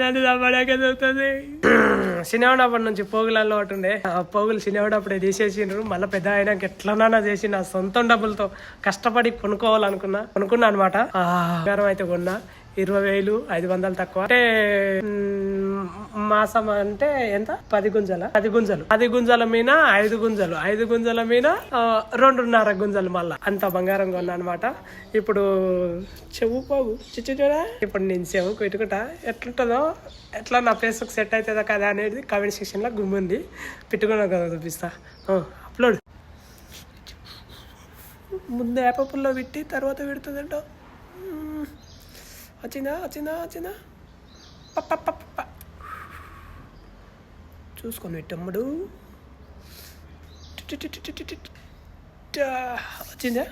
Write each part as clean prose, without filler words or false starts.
నన్ను తప్పడాకే దొరుకుతుంది. చిన్నవాడప్పటి నుంచి పోగులలో ఒకటి ఉండే, ఆ పోగులు చిన్నవాడప్పుడే తీసేసిండ్రు. మళ్ళీ పెద్ద అయినాక ఎట్లన్నా చేసి నా సొంతం డబ్బులతో కష్టపడి కొనుక్కోవాలనుకున్నా అనమాట. బంగారం అయితే కొన్నా 20,500 తక్కువ. అంటే మాసం అంటే ఎంత 10 గుంజల 10 గుంజల మీద 5 గుంజలు 5 గుంజల మీద 2.5 గుంజలు మళ్ళా అంత బంగారం కొన్నా అనమాట. ఇప్పుడు చెవు పోగు చిచ్చుడా ఇప్పుడు నేను చెవుకు పెట్టుకుంటా. ఎట్లుంటుందో ఎట్లా నా ఫేస్ సెట్ అవుతుందా కదా అనేది కామెంట్ సెక్షన్ లో గుమ్ముంది. పెట్టుకున్నా కదా చూపిస్తా. అప్లోడ్ ముందు యాపప్పుల్లో పెట్టి తర్వాత పెడుతుందంట. వచ్చిందా చూసుకొని పెట్టమ్ముడు. వచ్చిందా?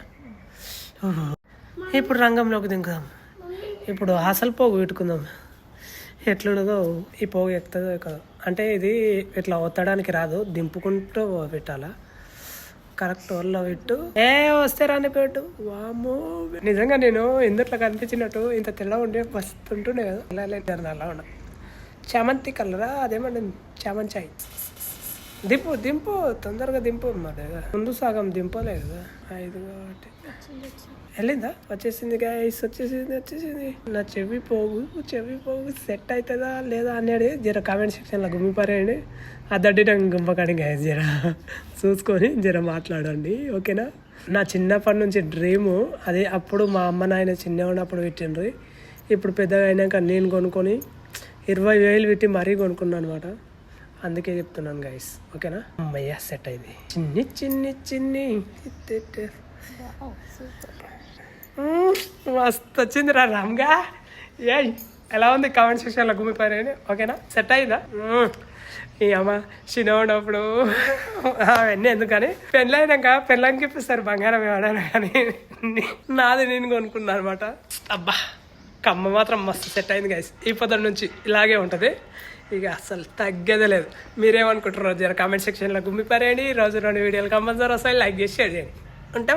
ఇప్పుడు రంగంలోకి దింకుదాం. ఇప్పుడు అసలు పోగు పెట్టుకుందాం. ఎట్లుండదో ఈ పోగు ఎక్కుతుందో కదా. అంటే ఇది ఇట్లా ఒత్తడానికి రాదు, దింపుకుంటూ పెట్టాలా. కరెక్ట్ వల్ల పెట్టు. వస్తే రాని పెట్టు. వామో నిజంగా నేను ఎందుట్లో కనిపించినట్టు ఇంత తెల్లగా ఉండే మస్తు ఉంటుండే కదా. అలా ఉన్నా చామంతి కలరా అదేమంటే చామంచాయి. దింపు తొందరగా దింపు. మరి ముందు సగం దింపలేదు కదా 5 కాబట్టి వెళ్ళిందా? వచ్చేసింది గైస్, వచ్చేసింది. నా చెవి పోగు సెట్ అవుతుందా లేదా అనేది జర కామెంట్ సెక్షన్లో గుమ్మిపారేయండి. ఆ దడ్డిటం గుంపకాడి గైస్ జర చూసుకొని జర మాట్లాడండి, ఓకేనా? నా చిన్నప్పటి నుంచి డ్రీము అదే. అప్పుడు మా అమ్మ నాయన చిన్నగా ఉన్నప్పుడు పెట్టిండ్రు. ఇప్పుడు పెద్దగా అయినాక నేను కొనుక్కొని 20,000 పెట్టి మరీ కొనుక్కున్నాను అనమాట. అందుకే చెప్తున్నాను గైస్, ఓకేనా? అమ్మయ్య సెట్ అయింది. చిన్ని మస్తు వచ్చిందిరా రామ్గా. ఎలా ఉంది కామెంట్ సెక్షన్లో గుమ్మిపోయారని, ఓకేనా? సెట్ అయిందా? ఈ అమ్మ చిన్న ఉన్నప్పుడు అవన్నీ ఎందుకని పెళ్ళైనాక పెళ్ళానికి ఇప్పిస్తారు బంగారం ఏమన్నా కానీ నాది నేను కొనుక్కున్నాను అనమాట. అబ్బా కమ్మ మాత్రం మస్తు సెట్ అయింది గైస్. ఈ పొద్దు నుంచి ఇలాగే ఉంటుంది ఇక, అసలు తగ్గేదే లేదు. మీరేమనుకుంటారు జర కామెంట్ సెక్షన్లో గుమ్మిపారేయండి. రోజు 2 వీడియోలు కంపల్సరీ వస్తాయి. లైక్ చేసి షేర్ చేయండి. ఉంటే